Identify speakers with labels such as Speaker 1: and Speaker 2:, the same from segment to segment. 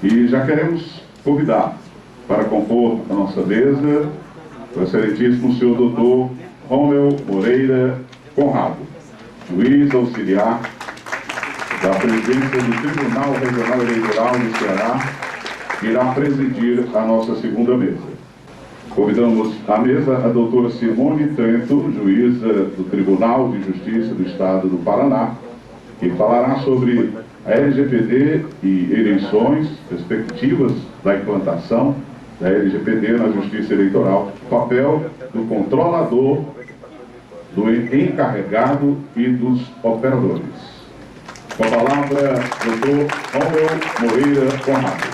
Speaker 1: E já queremos convidar para compor a nossa mesa o excelentíssimo senhor doutor Rômulo Moreira Conrado, juiz auxiliar da presidência do Tribunal Regional Eleitoral do Ceará, que irá presidir a nossa segunda mesa. Convidamos à mesa a doutora Simone Trento, juíza do Tribunal de Justiça do Estado do Paraná, que falará sobre a LGPD e eleições, perspectivas da implantação da LGPD na Justiça Eleitoral, papel do controlador, do encarregado e dos operadores. Com a palavra, doutor Rômulo Moreira Conrado.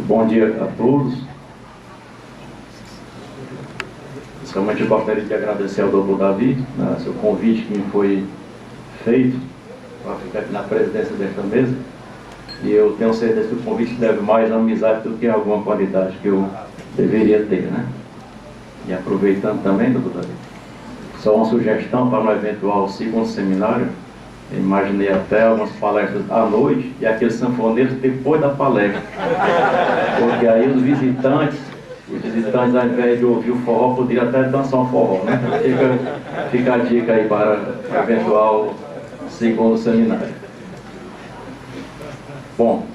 Speaker 2: Bom dia a todos. Inicialmente eu gostaria de agradecer ao doutor Davi, seu convite que me foi feito para ficar aqui na presidência desta mesa. E eu tenho certeza que o convite deve mais à amizade do que a alguma qualidade que eu deveria ter, né? E aproveitando também, doutor Davi, só uma sugestão para um eventual segundo seminário. Eu imaginei até algumas palestras à noite e aqueles sanfoneiros depois da palestra. Porque aí os visitantes, ao invés de ouvir o forró, poderiam até dançar um forró, né? Fica a dica aí para o eventual segundo seminário. Bom,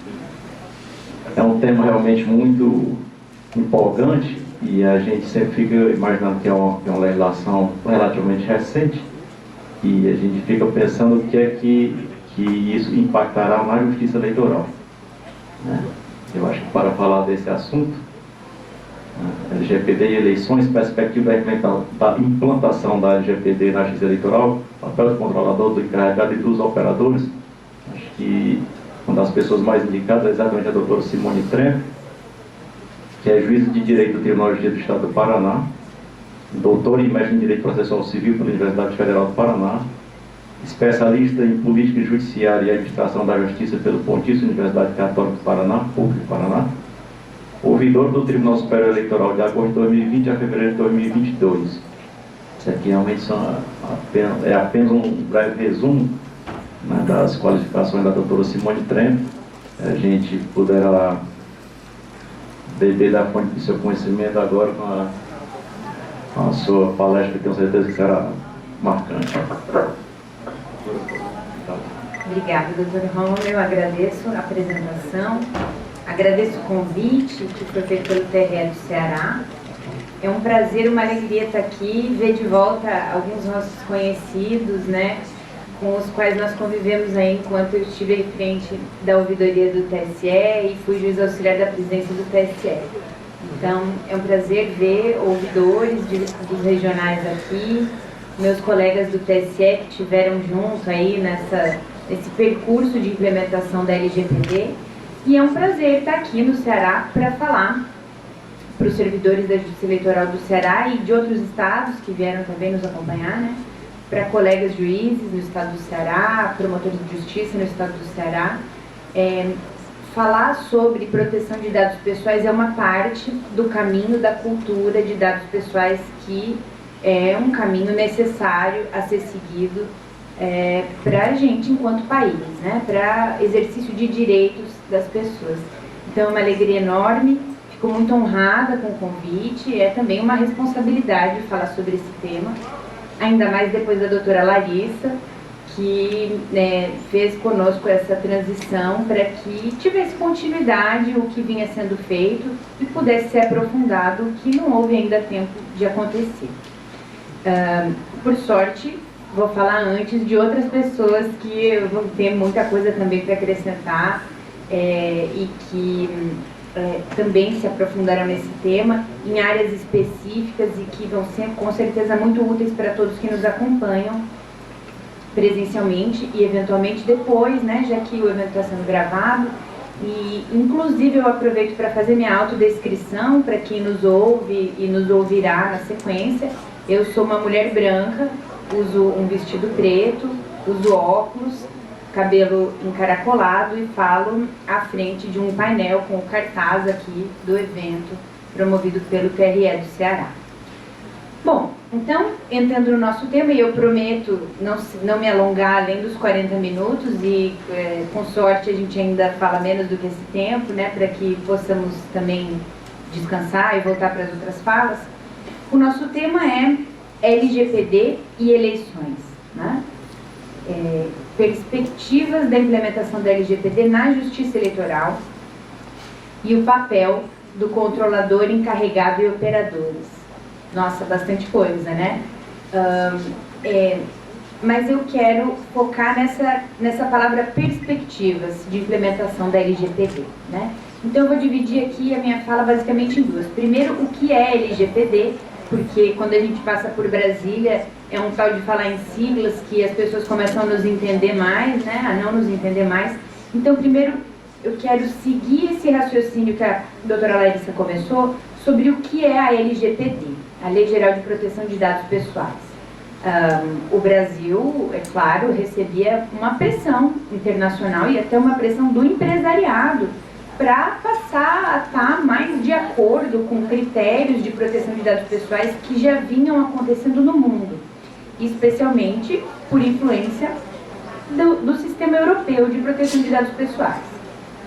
Speaker 2: é um tema realmente muito empolgante e a gente sempre fica imaginando que é uma legislação relativamente recente e a gente fica pensando o que é que isso impactará na justiça eleitoral, né? Eu acho que para falar desse assunto, LGPD e eleições, perspectiva da implantação da LGPD na justiça eleitoral, papel do controlador, do encarregado e dos operadores, acho que uma das pessoas mais indicadas é exatamente a doutora Simone Trento, que é juíza de Direito do Tribunal de Justiça do Estado do Paraná, doutora e mestre em Direito Processual Civil pela Universidade Federal do Paraná, especialista em Política Judiciária e Administração da Justiça pelo Pontífice Universidade Católica do Paraná, PUC do Paraná, ouvidor do Tribunal Superior Eleitoral de agosto de 2020 a fevereiro de 2022. Isso aqui realmente é apenas um breve resumo, né, das qualificações da doutora Simone Trento. A gente poderá beber da fonte do seu conhecimento agora com a sua palestra, que tenho certeza que será marcante.
Speaker 3: Obrigada, doutor Rômulo. Eu agradeço a apresentação, agradeço o convite que foi feito pelo TRE do Ceará. É um prazer, uma alegria estar aqui, ver de volta alguns nossos conhecidos, né, com os quais nós convivemos aí enquanto eu estive em frente da ouvidoria do TSE e fui juiz auxiliar da presidência do TSE. Então, é um prazer ver ouvidores dos regionais aqui, meus colegas do TSE que estiveram junto aí nesse percurso de implementação da LGPD. E é um prazer estar aqui no Ceará para falar para os servidores da Justiça Eleitoral do Ceará e de outros estados que vieram também nos acompanhar, né? Para colegas juízes no estado do Ceará, promotores de justiça no estado do Ceará. Falar sobre proteção de dados pessoais é uma parte do caminho da cultura de dados pessoais, que é um caminho necessário a ser seguido para a gente enquanto país, né? Para exercício de direitos das pessoas. Então é uma alegria enorme, fico muito honrada com o convite, é também uma responsabilidade falar sobre esse tema, ainda mais depois da doutora Larissa, que fez conosco essa transição para que tivesse continuidade o que vinha sendo feito e pudesse ser aprofundado o que não houve ainda tempo de acontecer. Por sorte, vou falar antes de outras pessoas que vão ter muita coisa também para acrescentar e que também se aprofundaram nesse tema em áreas específicas e que vão ser com certeza muito úteis para todos que nos acompanham presencialmente e eventualmente depois, né, já que o evento está sendo gravado. E inclusive eu aproveito para fazer minha autodescrição para quem nos ouve e nos ouvirá na sequência. Eu sou uma mulher branca, uso um vestido preto, uso óculos, cabelo encaracolado e falo à frente de um painel com o cartaz aqui do evento promovido pelo TRE do Ceará. Bom, Então, entrando no nosso tema, e eu prometo não me alongar além dos 40 minutos e, com sorte, a gente ainda fala menos do que esse tempo, né, para que possamos também descansar e voltar para as outras falas. O nosso tema é LGPD e eleições, né? Perspectivas da implementação da LGPD na Justiça Eleitoral e o papel do controlador encarregado e operadores. Nossa, bastante coisa, né? Mas eu quero focar nessa palavra perspectivas de implementação da LGPD, né? Então eu vou dividir aqui a minha fala basicamente em duas. Primeiro, o que é LGPD, porque quando a gente passa por Brasília, é um tal de falar em siglas que as pessoas começam a nos entender mais, né? A não nos entender mais. Então, primeiro, eu quero seguir esse raciocínio que a doutora Larissa começou sobre o que é a LGPD, a Lei Geral de Proteção de Dados Pessoais. O Brasil, é claro, recebia uma pressão internacional e até uma pressão do empresariado para passar a estar mais de acordo com critérios de proteção de dados pessoais que já vinham acontecendo no mundo, especialmente por influência do sistema europeu de proteção de dados pessoais.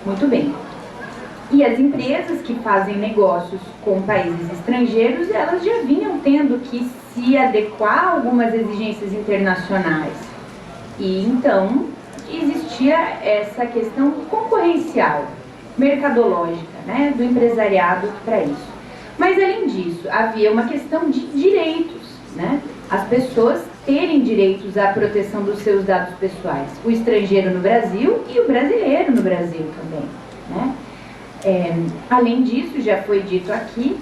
Speaker 3: Muito bem. E as empresas que fazem negócios com países estrangeiros, elas já vinham tendo que se adequar a algumas exigências internacionais. E então existia essa questão concorrencial, mercadológica, né, do empresariado para isso. Mas além disso, havia uma questão de direitos, né? As pessoas terem direitos à proteção dos seus dados pessoais, o estrangeiro no Brasil e o brasileiro no Brasil também, né? Além disso, já foi dito aqui,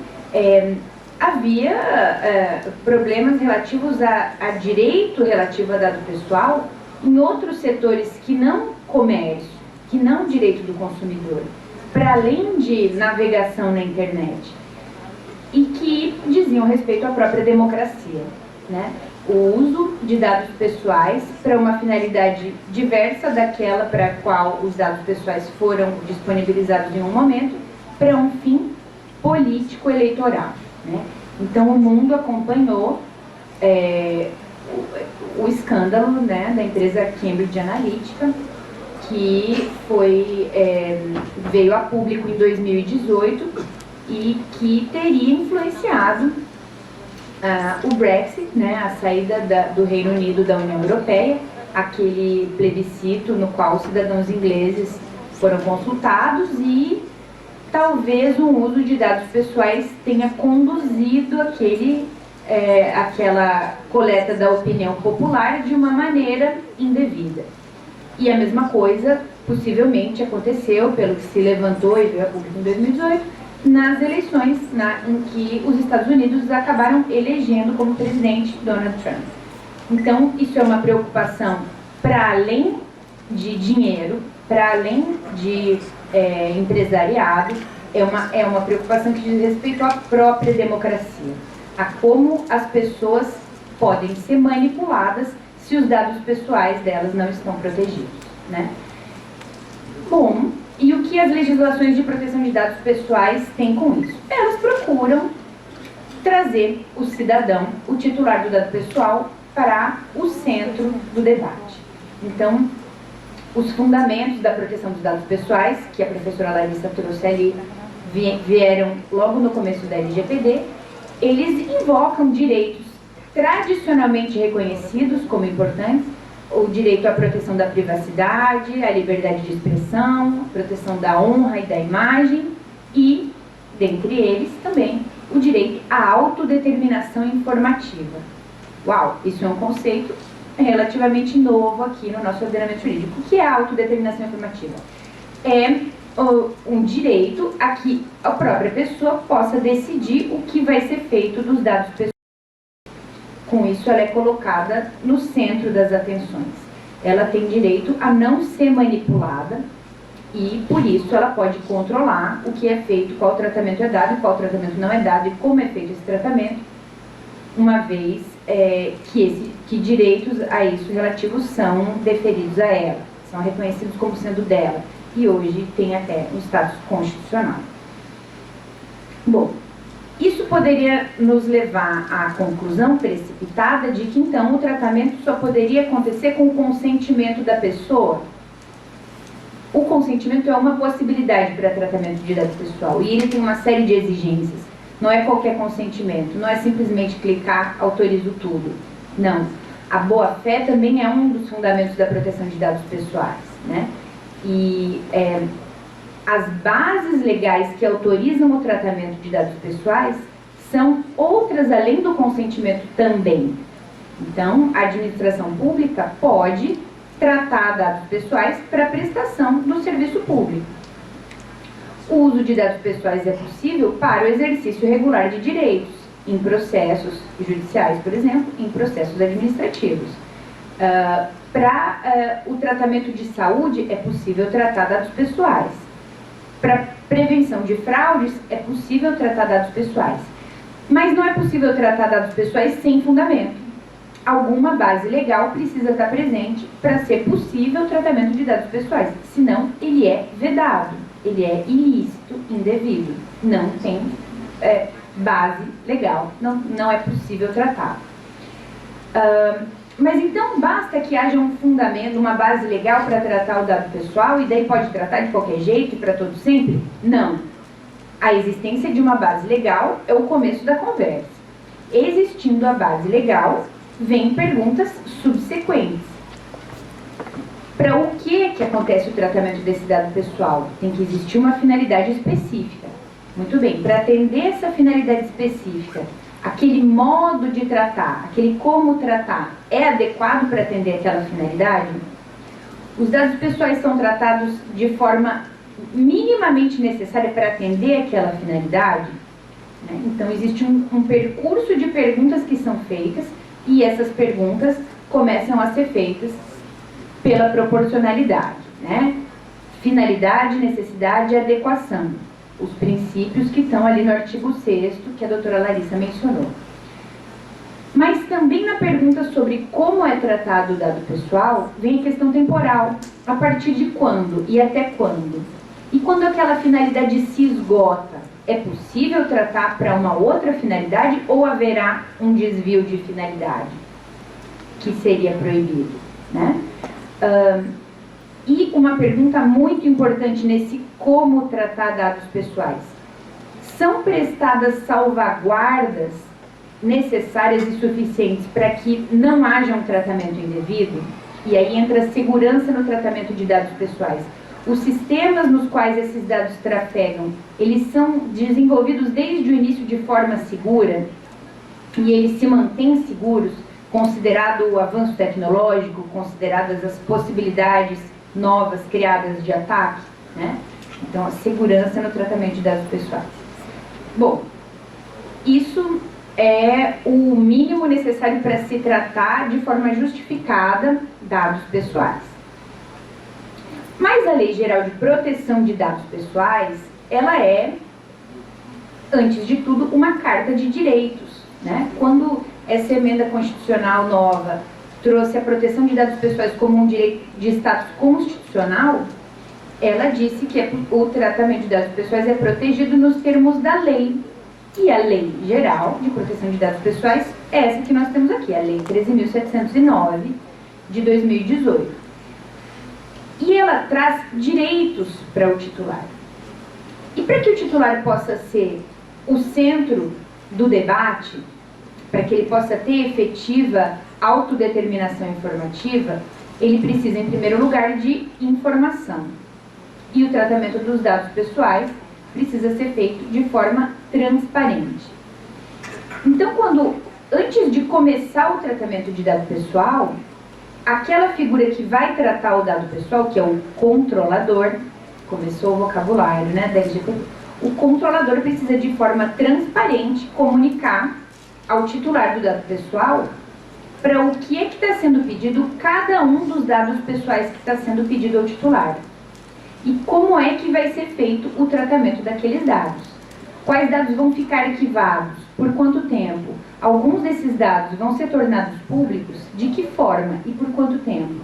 Speaker 3: havia problemas relativos a direito relativo a dado pessoal em outros setores que não comércio, que não direito do consumidor, para além de navegação na internet, e que diziam respeito à própria democracia, né? O uso de dados pessoais para uma finalidade diversa daquela para a qual os dados pessoais foram disponibilizados em um momento, para um fim político-eleitoral, né? Então o mundo acompanhou o escândalo, né, da empresa Cambridge Analytica, que veio a público em 2018 e que teria influenciado o Brexit, né, a saída do Reino Unido da União Europeia, aquele plebiscito no qual os cidadãos ingleses foram consultados e talvez o uso de dados pessoais tenha conduzido aquela coleta da opinião popular de uma maneira indevida. E a mesma coisa possivelmente aconteceu, pelo que se levantou e veio a público em 2018, nas eleições em que os Estados Unidos acabaram elegendo como presidente Donald Trump. Então, isso é uma preocupação para além de dinheiro, para além de empresariado, é uma preocupação que diz respeito à própria democracia, a como as pessoas podem ser manipuladas se os dados pessoais delas não estão protegidos, né? Bom, e o que as legislações de proteção de dados pessoais têm com isso? Elas procuram trazer o cidadão, o titular do dado pessoal, para o centro do debate. Então, os fundamentos da proteção dos dados pessoais, que a professora Larissa trouxe ali, vieram logo no começo da LGPD, eles invocam direitos tradicionalmente reconhecidos como importantes, o direito à proteção da privacidade, à liberdade de expressão, proteção da honra e da imagem e, dentre eles, também o direito à autodeterminação informativa. Uau, isso é um conceito relativamente novo aqui no nosso ordenamento jurídico. O que é a autodeterminação informativa? É um direito a que a própria pessoa possa decidir o que vai ser feito dos dados pessoais. Com isso, ela é colocada no centro das atenções. Ela tem direito a não ser manipulada e, por isso, ela pode controlar o que é feito, qual tratamento é dado, qual tratamento não é dado e como é feito esse tratamento, uma vez que direitos a isso relativos são deferidos a ela, são reconhecidos como sendo dela e hoje tem até um status constitucional. Bom, isso poderia nos levar à conclusão precipitada de que, então, o tratamento só poderia acontecer com o consentimento da pessoa. O consentimento é uma possibilidade para tratamento de dado pessoal e ele tem uma série de exigências. Não é qualquer consentimento, não é simplesmente clicar, autorizo tudo. Não. A boa-fé também é um dos fundamentos da proteção de dados pessoais, né? E as bases legais que autorizam o tratamento de dados pessoais são outras além do consentimento também. Então, a administração pública pode tratar dados pessoais para prestação do serviço público. O uso de dados pessoais é possível para o exercício regular de direitos, em processos judiciais, por exemplo, em processos administrativos. Para o tratamento de saúde, é possível tratar dados pessoais. Para prevenção de fraudes, é possível tratar dados pessoais. Mas não é possível tratar dados pessoais sem fundamento. Alguma base legal precisa estar presente para ser possível o tratamento de dados pessoais. Senão, ele é vedado, ele é ilícito, indevido. Não tem base legal, não é possível tratar. Mas então basta que haja um fundamento, uma base legal para tratar o dado pessoal e daí pode tratar de qualquer jeito e para todo sempre? Não. A existência de uma base legal é o começo da conversa. Existindo a base legal, vêm perguntas subsequentes. Para o que acontece o tratamento desse dado pessoal? Tem que existir uma finalidade específica. Muito bem, para atender essa finalidade específica, aquele modo de tratar, aquele como tratar, é adequado para atender aquela finalidade? Os dados pessoais são tratados de forma minimamente necessária para atender aquela finalidade? Né? Então, existe um percurso de perguntas que são feitas e essas perguntas começam a ser feitas pela proporcionalidade, né? Finalidade, necessidade e adequação. Os princípios que estão ali no artigo 6º, que a doutora Larissa mencionou. Mas também na pergunta sobre como é tratado o dado pessoal, vem a questão temporal. A partir de quando e até quando? E quando aquela finalidade se esgota, é possível tratar para uma outra finalidade ou haverá um desvio de finalidade que seria proibido, né? E uma pergunta muito importante nesse como tratar dados pessoais. São prestadas salvaguardas necessárias e suficientes para que não haja um tratamento indevido? E aí entra a segurança no tratamento de dados pessoais. Os sistemas nos quais esses dados trafegam, eles são desenvolvidos desde o início de forma segura e eles se mantêm seguros, considerado o avanço tecnológico, consideradas as possibilidades novas criadas de ataque, né? Então, a segurança no tratamento de dados pessoais. Bom, isso é o mínimo necessário para se tratar de forma justificada dados pessoais. Mas a Lei Geral de Proteção de Dados Pessoais, ela é, antes de tudo, uma carta de direitos, né? Quando essa emenda constitucional nova trouxe a proteção de dados pessoais como um direito de status constitucional, ela disse que o tratamento de dados pessoais é protegido nos termos da lei. E a Lei Geral de Proteção de Dados Pessoais é essa que nós temos aqui, a Lei 13.709 de 2018. E ela traz direitos para o titular. E para que o titular possa ser o centro do debate, para que ele possa ter efetiva autodeterminação informativa, ele precisa, em primeiro lugar, de informação. E o tratamento dos dados pessoais precisa ser feito de forma transparente. Então, antes de começar o tratamento de dado pessoal, aquela figura que vai tratar o dado pessoal, que é o controlador, começou o vocabulário, né, da LGPD, o controlador precisa de forma transparente comunicar ao titular do dado pessoal para o que é que está sendo pedido cada um dos dados pessoais que está sendo pedido ao titular. E como é que vai ser feito o tratamento daqueles dados. Quais dados vão ficar arquivados? Por quanto tempo? Alguns desses dados vão ser tornados públicos? De que forma e por quanto tempo?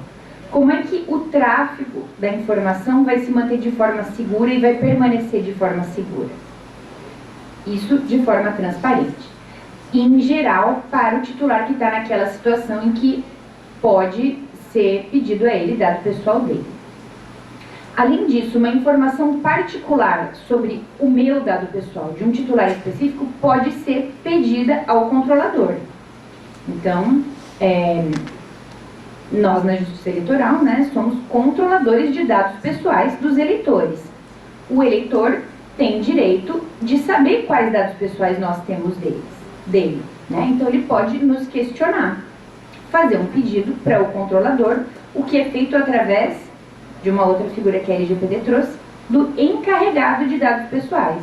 Speaker 3: Como é que o tráfego da informação vai se manter de forma segura e vai permanecer de forma segura? Isso de forma transparente. Em geral, para o titular que está naquela situação em que pode ser pedido a ele dado pessoal dele. Além disso, uma informação particular sobre o meu dado pessoal de um titular específico pode ser pedida ao controlador. Então, nós na Justiça Eleitoral, né, somos controladores de dados pessoais dos eleitores. O eleitor tem direito de saber quais dados pessoais nós temos dele, né? Então ele pode nos questionar, fazer um pedido para o controlador, o que é feito através de uma outra figura que a LGPD trouxe, do encarregado de dados pessoais.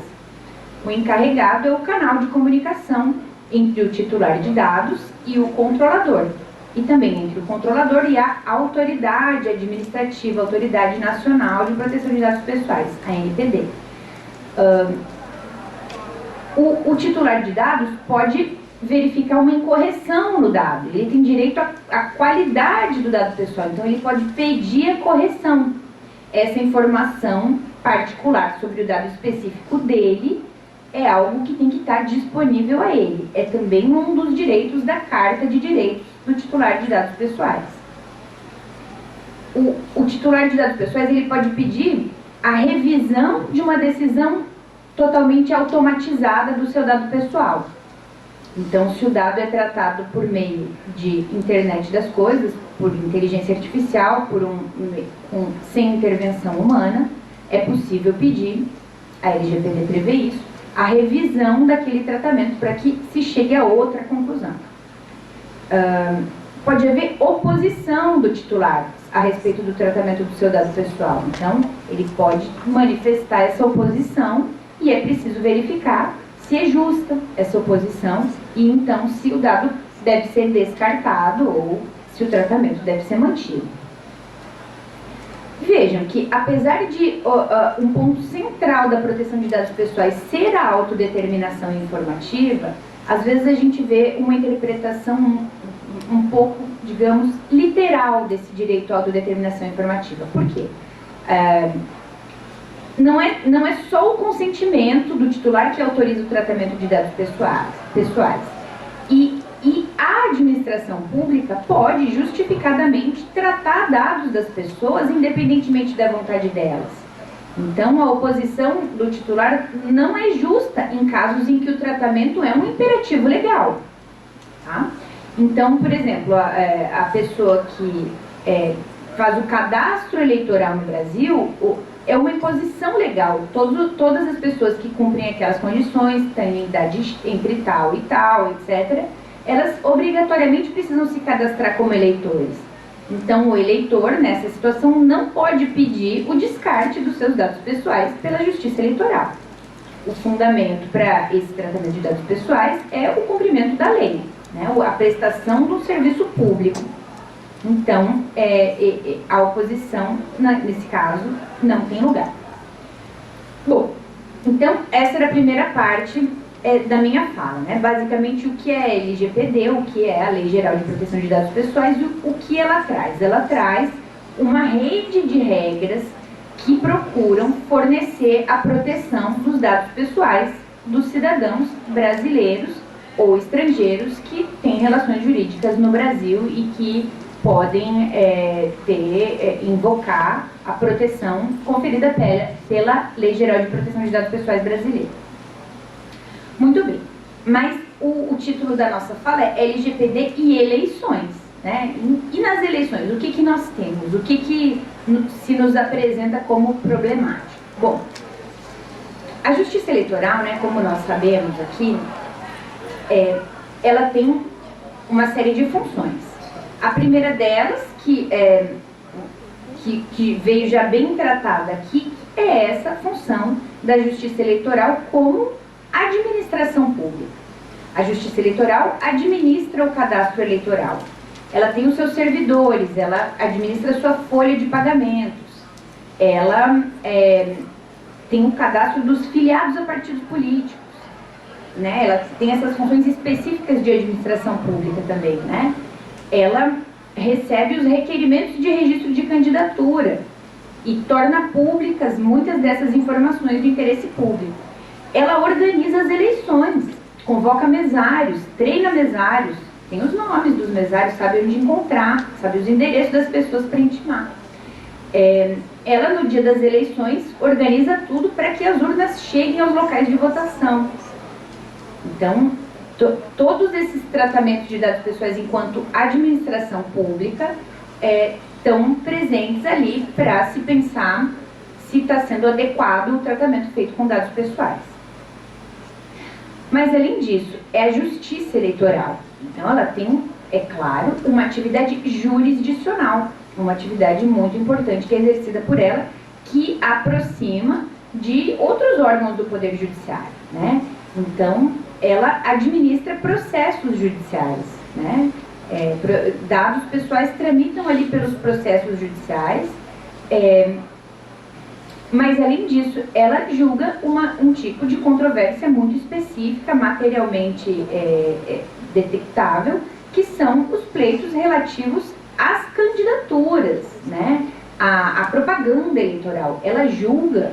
Speaker 3: O encarregado é o canal de comunicação entre o titular de dados e o controlador, e também entre o controlador e a autoridade administrativa, Autoridade Nacional de Proteção de Dados Pessoais, a ANPD. O titular de dados pode verificar uma incorreção no dado, ele tem direito à qualidade do dado pessoal, então ele pode pedir a correção. Essa informação particular sobre o dado específico dele é algo que tem que estar disponível a ele. É também um dos direitos da Carta de Direitos do titular de dados pessoais. O titular de dados pessoais ele pode pedir a revisão de uma decisão totalmente automatizada do seu dado pessoal. Então, se o dado é tratado por meio de internet das coisas, por inteligência artificial, sem intervenção humana, é possível pedir, a LGPD prevê isso, a revisão daquele tratamento para que se chegue a outra conclusão. Pode haver oposição do titular a respeito do tratamento do seu dado pessoal. Então, ele pode manifestar essa oposição e é preciso verificar se é justa essa oposição e então se o dado deve ser descartado ou se o tratamento deve ser mantido. Vejam que, apesar de um ponto central da proteção de dados pessoais ser a autodeterminação informativa, às vezes a gente vê uma interpretação um pouco, digamos, literal desse direito à autodeterminação informativa. Por quê? Não é só o consentimento do titular que autoriza o tratamento de dados pessoais. E a administração pública pode justificadamente tratar dados das pessoas independentemente da vontade delas. Então, a oposição do titular não é justa em casos em que o tratamento é um imperativo legal. Tá? Então, por exemplo, a pessoa que faz o cadastro eleitoral no Brasil é uma imposição legal. Todas as pessoas que cumprem aquelas condições, têm idade entre tal e tal, etc., elas obrigatoriamente precisam se cadastrar como eleitores. Então, o eleitor, nessa situação, não pode pedir o descarte dos seus dados pessoais pela Justiça Eleitoral. O fundamento para esse tratamento de dados pessoais é o cumprimento da lei, né? A prestação do serviço público. Então, a oposição, nesse caso, não tem lugar. Bom, então, essa era a primeira parte da minha fala, né? Basicamente, o que é a LGPD, o que é a Lei Geral de Proteção de Dados Pessoais e o que ela traz. Ela traz uma rede de regras que procuram fornecer a proteção dos dados pessoais dos cidadãos brasileiros ou estrangeiros que têm relações jurídicas no Brasil e que podem invocar a proteção conferida pela Lei Geral de Proteção de Dados Pessoais brasileira. Muito bem, mas o título da nossa fala é LGPD e eleições, né? E nas eleições, o que nós temos? O que se nos apresenta como problemático? Bom, a Justiça Eleitoral, né, como nós sabemos aqui, ela tem uma série de funções. A primeira delas, que veio já bem tratada aqui, é essa função da Justiça Eleitoral como administração pública. A Justiça Eleitoral administra o cadastro eleitoral. Ela tem os seus servidores, ela administra a sua folha de pagamentos, ela tem o cadastro dos filiados a partidos políticos, né? Ela tem essas funções específicas de administração pública também, né? Ela recebe os requerimentos de registro de candidatura e torna públicas muitas dessas informações de interesse público. ela organiza as eleições, convoca mesários, treina mesários, tem os nomes dos mesários, sabe onde encontrar, sabe os endereços das pessoas para intimar. Ela, no dia das eleições, organiza tudo para que as urnas cheguem aos locais de votação. Então, todos esses tratamentos de dados pessoais enquanto administração pública estão presentes ali para se pensar se está sendo adequado o tratamento feito com dados pessoais. Mas, além disso, é a justiça eleitoral. Então, ela tem, é claro, uma atividade jurisdicional, uma atividade muito importante que é exercida por ela, que aproxima de outros órgãos do Poder Judiciário, né? Então, ela administra processos judiciais, né? Dados pessoais tramitam ali pelos processos judiciais, mas, além disso, ela julga um tipo de controvérsia muito específica, materialmente detectável, que são os pleitos relativos às candidaturas, né? A propaganda eleitoral. Ela julga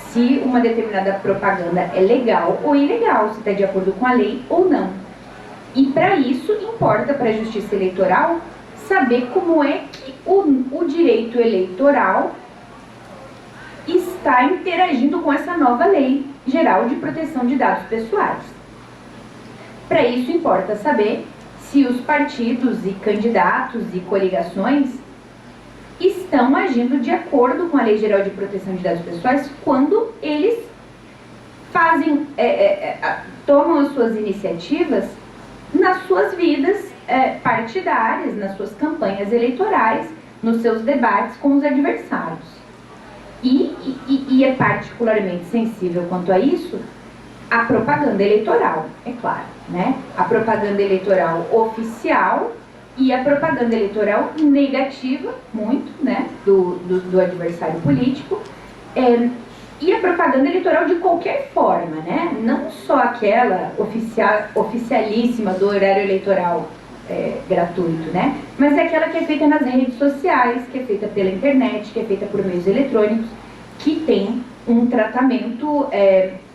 Speaker 3: se uma determinada propaganda é legal ou ilegal, se está de acordo com a lei ou não. E, para isso, importa para a Justiça Eleitoral saber como é que o direito eleitoral está interagindo com essa nova Lei Geral de Proteção de Dados Pessoais. Para isso, importa saber se os partidos e candidatos e coligações estão agindo de acordo com a Lei Geral de Proteção de Dados Pessoais quando eles fazem, tomam as suas iniciativas nas suas vidas partidárias, nas suas campanhas eleitorais, nos seus debates com os adversários. E é particularmente sensível quanto a isso a propaganda eleitoral, é claro, né? A propaganda eleitoral oficial e a propaganda eleitoral negativa, muito, né, do adversário político, e a propaganda eleitoral de qualquer forma, né? Não só aquela oficialíssima do horário eleitoral gratuito, né? Mas é aquela que é feita nas redes sociais, que é feita pela internet, que é feita por meios eletrônicos, que tem um tratamento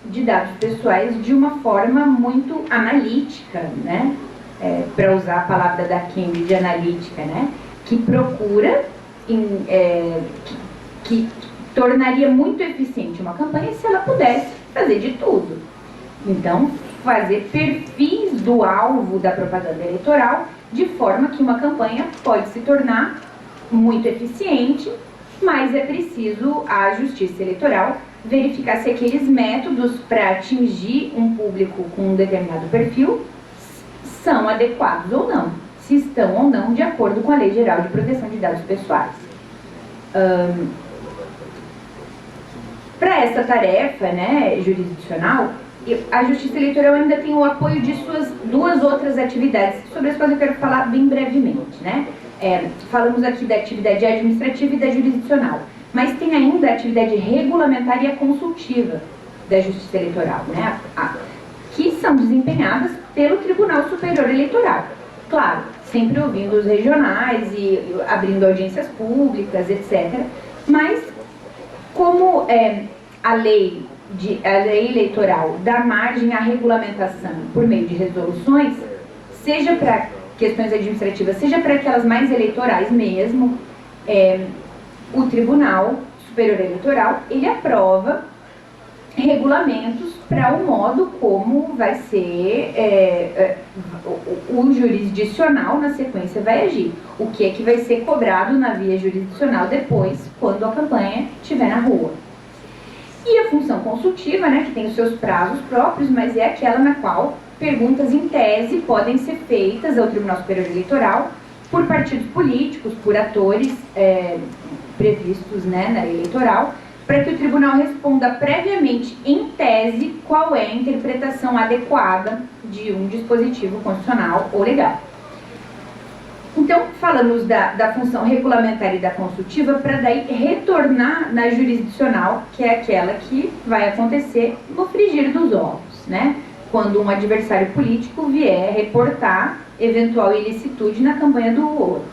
Speaker 3: de dados pessoais de uma forma muito analítica, né? Para usar a palavra da Cambridge Analytica, né? Que procura, que tornaria muito eficiente uma campanha se ela pudesse fazer de tudo. Então, fazer perfis do alvo da propaganda eleitoral de forma que uma campanha pode se tornar muito eficiente, mas é preciso a Justiça Eleitoral verificar se aqueles métodos para atingir um público com um determinado perfil são adequados ou não, se estão ou não de acordo com a Lei Geral de Proteção de Dados Pessoais. Para essa tarefa, né, jurisdicional, a Justiça Eleitoral ainda tem o apoio de suas duas outras atividades, sobre as quais eu quero falar bem brevemente, né? Falamos aqui da atividade administrativa e da jurisdicional, mas tem ainda a atividade regulamentar e a consultiva da Justiça Eleitoral, né? Que são desempenhadas pelo Tribunal Superior Eleitoral. Claro, sempre ouvindo os regionais e abrindo audiências públicas, etc. Mas, como a lei eleitoral dá margem à regulamentação por meio de resoluções, seja para questões administrativas, seja para aquelas mais eleitorais mesmo, o Tribunal Superior Eleitoral, ele aprova regulamentos para o modo como vai ser o jurisdicional na sequência vai agir. O que é que vai ser cobrado na via jurisdicional depois, quando a campanha estiver na rua. E a função consultiva, né, que tem os seus prazos próprios, mas é aquela na qual perguntas em tese podem ser feitas ao Tribunal Superior Eleitoral por partidos políticos, por atores previstos, né, na lei eleitoral, para que o tribunal responda previamente, em tese, qual é a interpretação adequada de um dispositivo constitucional ou legal. Então, falamos da função regulamentar e da consultiva para daí retornar na jurisdicional, que é aquela que vai acontecer no frigir dos ovos, né? Quando um adversário político vier reportar eventual ilicitude na campanha do outro.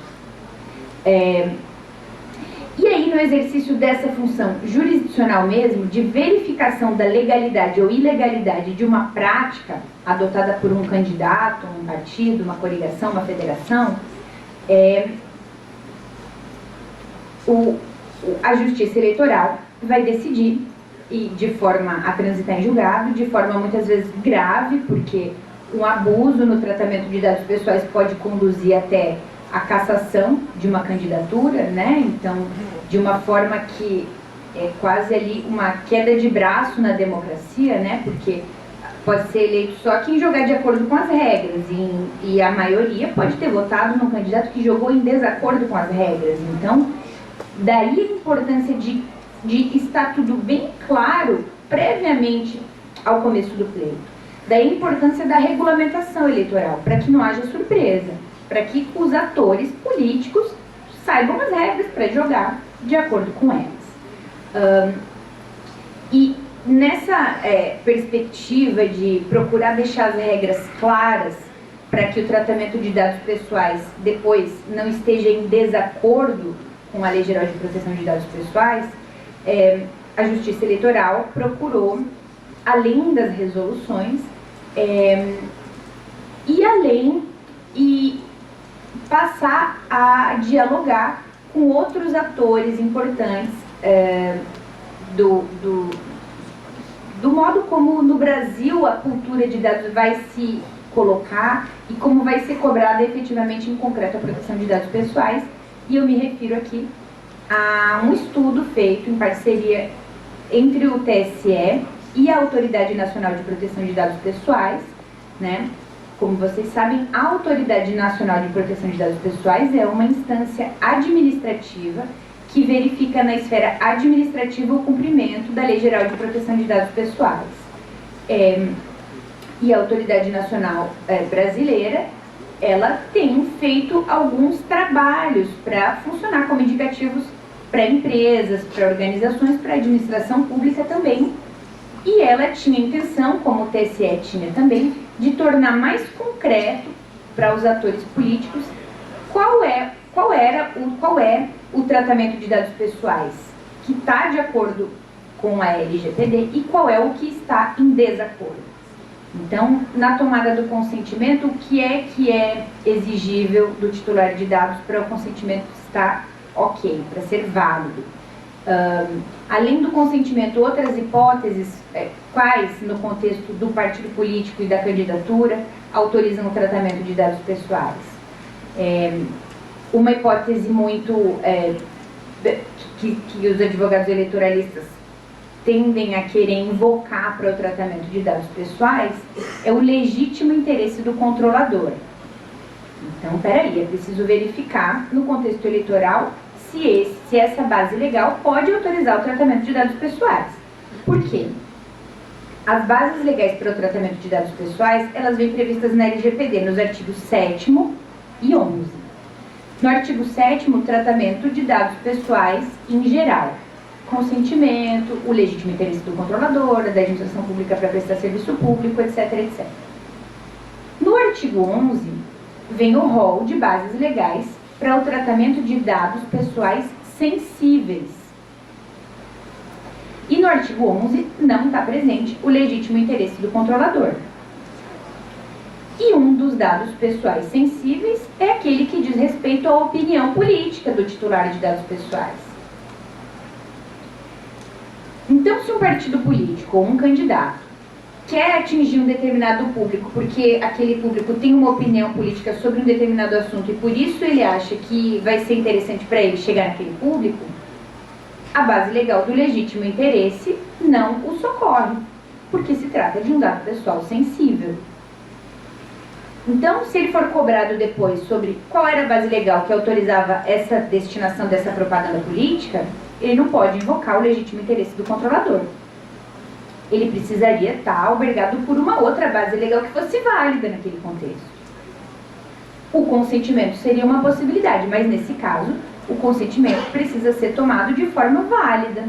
Speaker 3: E aí, no exercício dessa função jurisdicional mesmo, de verificação da legalidade ou ilegalidade de uma prática adotada por um candidato, um partido, uma coligação, uma federação, a Justiça Eleitoral vai decidir, e de forma a transitar em julgado, de forma muitas vezes grave, porque um abuso no tratamento de dados pessoais pode conduzir até a cassação de uma candidatura, né? Então, de uma forma que é quase ali uma queda de braço na democracia, né? Porque pode ser eleito só quem jogar de acordo com as regras, e a maioria pode ter votado num candidato que jogou em desacordo com as regras. Então, daí a importância de estar tudo bem claro previamente ao começo do pleito. Daí a importância da regulamentação eleitoral, para que não haja surpresa, para que os atores políticos saibam as regras para jogar de acordo com elas. E nessa perspectiva de procurar deixar as regras claras para que o tratamento de dados pessoais depois não esteja em desacordo com a Lei Geral de Proteção de Dados Pessoais, a Justiça Eleitoral procurou, além das resoluções, ir além e passar a dialogar com outros atores importantes do modo como no Brasil a cultura de dados vai se colocar e como vai ser cobrada efetivamente em concreto a proteção de dados pessoais. E eu me refiro aqui a um estudo feito em parceria entre o TSE e a Autoridade Nacional de Proteção de Dados Pessoais, né? Como vocês sabem, a Autoridade Nacional de Proteção de Dados Pessoais é uma instância administrativa que verifica na esfera administrativa o cumprimento da Lei Geral de Proteção de Dados Pessoais. E a Autoridade Nacional brasileira, ela tem feito alguns trabalhos para funcionar como indicativos para empresas, para organizações, para a administração pública também. E ela tinha intenção, como o TSE tinha também, de tornar mais concreto para os atores políticos qual é o tratamento de dados pessoais que está de acordo com a LGPD e qual é o que está em desacordo. Então, na tomada do consentimento, o que é exigível do titular de dados para o consentimento estar ok, para ser válido? Além do consentimento, outras hipóteses, quais, no contexto do partido político e da candidatura, autorizam o tratamento de dados pessoais? Uma hipótese muito que os advogados eleitoralistas tendem a querer invocar para o tratamento de dados pessoais é o legítimo interesse do controlador. Então, peraí, é preciso verificar no contexto eleitoral se essa base legal pode autorizar o tratamento de dados pessoais. Por quê? As bases legais para o tratamento de dados pessoais, elas vêm previstas na LGPD, nos artigos 7º e 11. No artigo 7º, o tratamento de dados pessoais em geral. Consentimento, o legítimo interesse do controlador, da administração pública para prestar serviço público, etc, etc. No artigo 11, vem o rol de bases legais para o tratamento de dados pessoais sensíveis. E no artigo 11 não está presente o legítimo interesse do controlador. E um dos dados pessoais sensíveis é aquele que diz respeito à opinião política do titular de dados pessoais. Então, se um partido político ou um candidato quer atingir um determinado público porque aquele público tem uma opinião política sobre um determinado assunto e por isso ele acha que vai ser interessante para ele chegar naquele público, a base legal do legítimo interesse não o socorre, porque se trata de um dado pessoal sensível. Então, se ele for cobrado depois sobre qual era a base legal que autorizava essa destinação dessa propaganda política, ele não pode invocar o legítimo interesse do controlador. Ele precisaria estar albergado por uma outra base legal que fosse válida naquele contexto. O consentimento seria uma possibilidade, mas nesse caso, o consentimento precisa ser tomado de forma válida,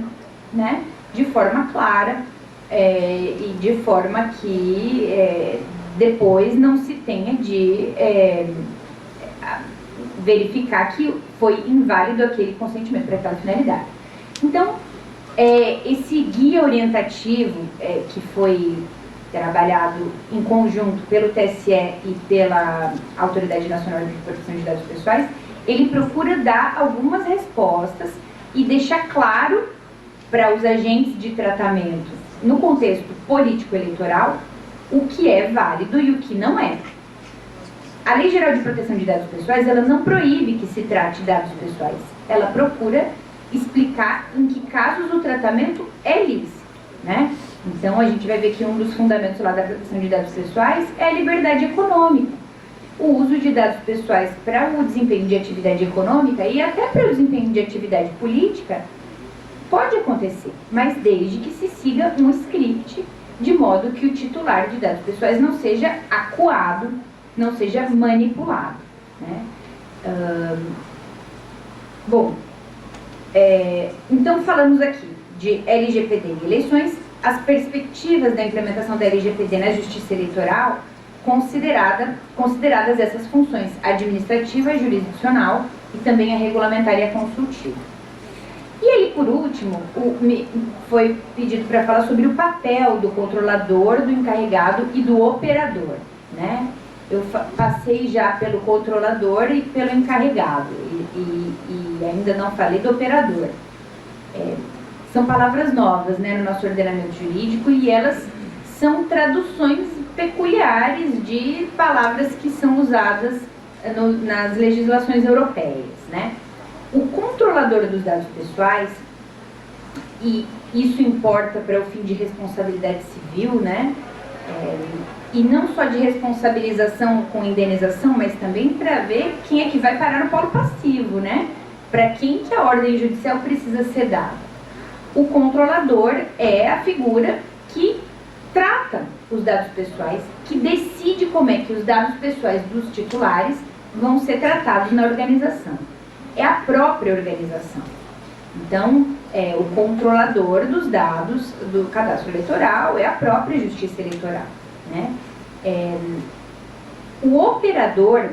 Speaker 3: né? De forma clara, e de forma que depois não se tenha de verificar que foi inválido aquele consentimento para aquela finalidade. Então, esse guia orientativo que foi trabalhado em conjunto pelo TSE e pela Autoridade Nacional de Proteção de Dados Pessoais, ele procura dar algumas respostas e deixar claro para os agentes de tratamento, no contexto político-eleitoral, o que é válido e o que não é. A Lei Geral de Proteção de Dados Pessoais, ela não proíbe que se trate dados pessoais. Ela procura explicar em que casos o tratamento é lícito, né? Então, a gente vai ver que um dos fundamentos lá da proteção de dados pessoais é a liberdade econômica. O uso de dados pessoais para o desempenho de atividade econômica e até para o desempenho de atividade política pode acontecer, mas desde que se siga um script de modo que o titular de dados pessoais não seja acuado, não seja manipulado, né? Então falamos aqui de LGPD e eleições, as perspectivas da implementação da LGPD na Justiça Eleitoral, consideradas essas funções administrativa, jurisdicional e também a regulamentar e a consultiva. E aí, por último, foi pedido para falar sobre o papel do controlador, do encarregado e do operador, né? Eu passei já pelo controlador e pelo encarregado, e ainda não falei do operador. São palavras novas, né, no nosso ordenamento jurídico, e elas são traduções peculiares de palavras que são usadas nas legislações europeias, né? O controlador dos dados pessoais, e isso importa para o fim de responsabilidade civil, né? E não só de responsabilização com indenização, mas também para ver quem é que vai parar no polo passivo, né? Para quem que a ordem judicial precisa ser dada. O controlador é a figura que trata os dados pessoais, que decide como é que os dados pessoais dos titulares vão ser tratados na organização. É a própria organização. Então, o controlador dos dados do cadastro eleitoral é a própria Justiça Eleitoral, né? O operador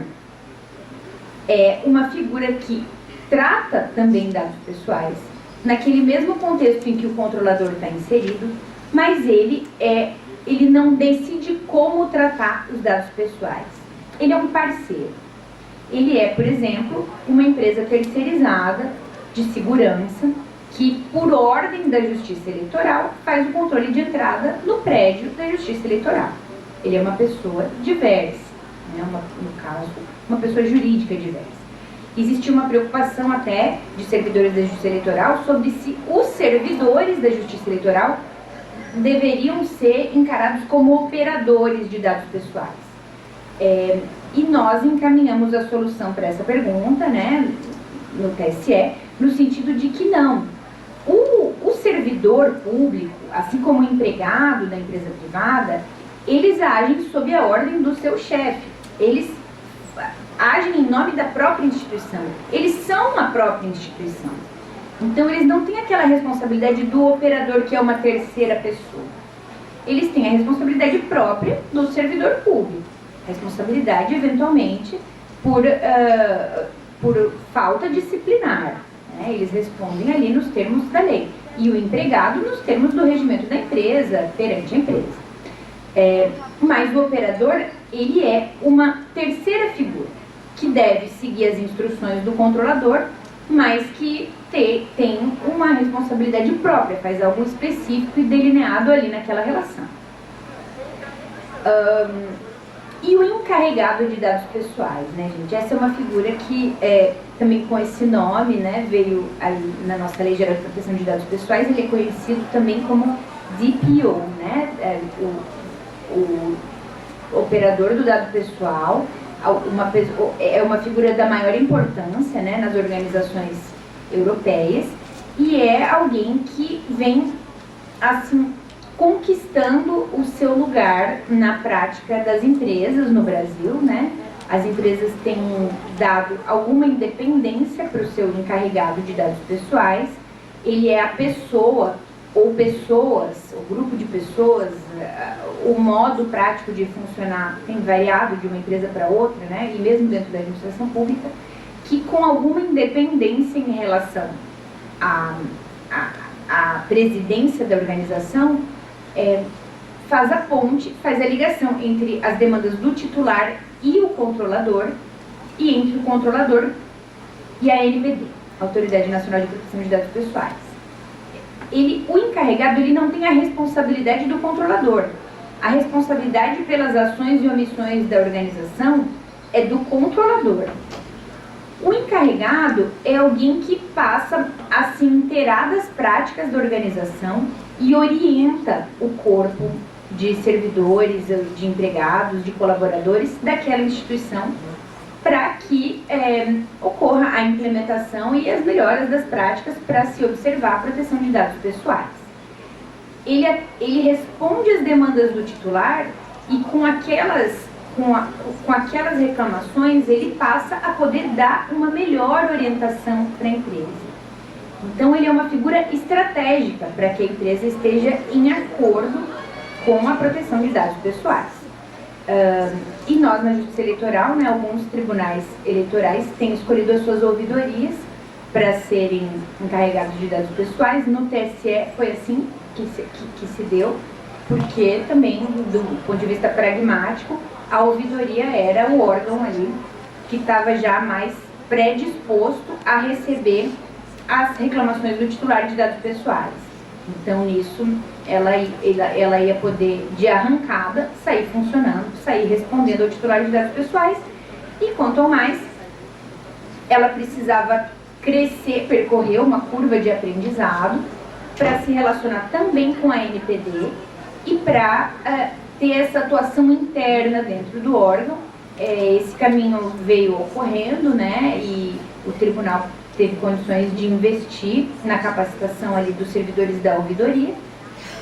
Speaker 3: é uma figura que trata também dados pessoais, naquele mesmo contexto em que o controlador está inserido, mas ele não decide como tratar os dados pessoais. Ele é um parceiro. Ele é, por exemplo, uma empresa terceirizada de segurança que, por ordem da Justiça Eleitoral, faz o controle de entrada no prédio da Justiça Eleitoral. Ele é uma pessoa diversa, né? No caso, uma pessoa jurídica diversa. Existe uma preocupação até de servidores da Justiça Eleitoral sobre se os servidores da Justiça Eleitoral deveriam ser encarados como operadores de dados pessoais. E nós encaminhamos a solução para essa pergunta, né, no TSE, no sentido de que não. O servidor público, assim como o empregado da empresa privada, eles agem sob a ordem do seu chefe. Eles agem em nome da própria instituição. Eles são a própria instituição. Então, eles não têm aquela responsabilidade do operador, que é uma terceira pessoa. Eles têm a responsabilidade própria do servidor público. Responsabilidade, eventualmente, por falta disciplinar, né? Eles respondem ali nos termos da lei. E o empregado nos termos do regimento da empresa, perante a empresa. Mas o operador, ele é uma terceira figura, que deve seguir as instruções do controlador, mas que tem uma responsabilidade própria, faz algo específico e delineado ali naquela relação. E o encarregado de dados pessoais, né, gente? Essa é uma figura que, também com esse nome, né, veio aí na nossa Lei Geral de Proteção de Dados Pessoais. Ele é conhecido também como DPO, né? O operador do dado pessoal, é uma figura da maior importância, né, nas organizações europeias, e é alguém que vem, assim, conquistando o seu lugar na prática das empresas no Brasil, né? As empresas têm dado alguma independência para o seu encarregado de dados pessoais. Ele é a pessoa ou pessoas, o grupo de pessoas, o modo prático de funcionar tem variado de uma empresa para outra, né? E mesmo dentro da administração pública, que com alguma independência em relação a presidência da organização faz a ponte, faz a ligação entre as demandas do titular e o controlador, e entre o controlador e a ANPD, Autoridade Nacional de Proteção de Dados Pessoais. O encarregado ele não tem a responsabilidade do controlador. A responsabilidade pelas ações e omissões da organização é do controlador. O encarregado é alguém que passa a se inteirar das práticas da organização e orienta o corpo de servidores, de empregados, de colaboradores daquela instituição para que ocorra a implementação e as melhoras das práticas para se observar a proteção de dados pessoais. Ele responde às demandas do titular e com aquelas reclamações ele passa a poder dar uma melhor orientação para a empresa. Então ele é uma figura estratégica para que a empresa esteja em acordo com a proteção de dados pessoais. E nós na Justiça Eleitoral, né, alguns tribunais eleitorais têm escolhido as suas ouvidorias para serem encarregados de dados pessoais. No TSE foi assim que se deu, porque também, do ponto de vista pragmático, a ouvidoria era o órgão ali que estava já mais predisposto a receber as reclamações do titular de dados pessoais. Então, nisso, ela ia poder, de arrancada, sair funcionando, sair respondendo ao titular de dados pessoais. E quanto ao mais, ela precisava crescer, percorrer uma curva de aprendizado para se relacionar também com a ANPD e para ter essa atuação interna dentro do órgão. Esse caminho veio ocorrendo, né, e o tribunal teve condições de investir na capacitação ali dos servidores da ouvidoria,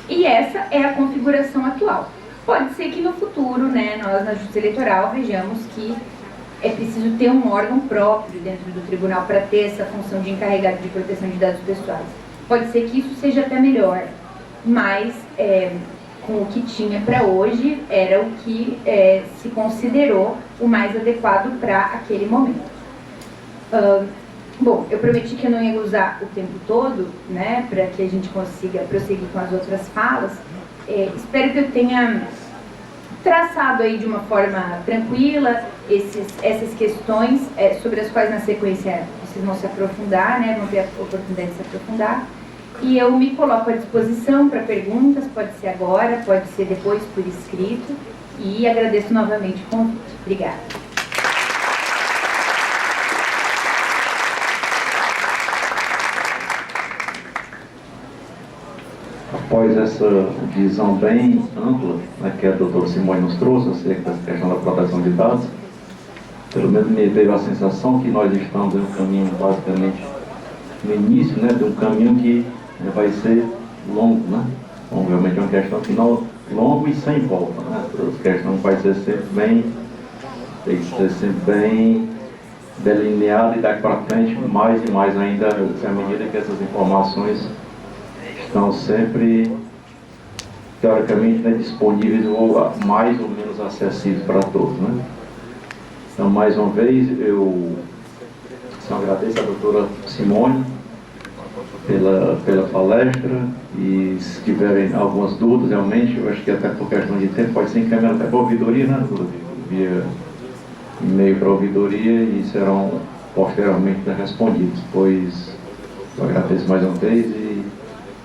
Speaker 3: e essa é a configuração atual. Pode ser que no futuro, né, nós na Justiça Eleitoral vejamos que é preciso ter um órgão próprio dentro do tribunal para ter essa função de encarregado de proteção de dados pessoais. Pode ser que isso seja até melhor, mas com o que tinha para hoje era o que se considerou o mais adequado para aquele momento. Bom, eu prometi que eu não ia usar o tempo todo, né, para que a gente consiga prosseguir com as outras falas. Espero que eu tenha traçado aí de uma forma tranquila essas questões sobre as quais na sequência vocês vão se aprofundar, né, vão ter a oportunidade de se aprofundar. E eu me coloco à disposição para perguntas, pode ser agora, pode ser depois por escrito, e agradeço novamente o convite. Obrigada.
Speaker 2: Após essa visão bem ampla, né, que a doutora Simone nos trouxe acerca dessa questão da proteção de dados, pelo menos me teve a sensação que nós estamos em um caminho basicamente no início, né, de um caminho que vai ser longo, né? Obviamente é uma questão que não longo e sem volta, né? A questão vai ser sempre tem que ser sempre bem delineada, e daqui para frente mais e mais ainda, à medida que essas informações estão sempre teoricamente, né, disponíveis ou mais ou menos acessíveis para todos, né? Então, mais uma vez, eu agradeço a doutora Simone pela palestra, e se tiverem algumas dúvidas, realmente, eu acho que até por questão de tempo, pode ser encaminhado até para a ouvidoria, né, via e-mail para a ouvidoria, e serão posteriormente respondidos. Pois eu agradeço mais uma vez e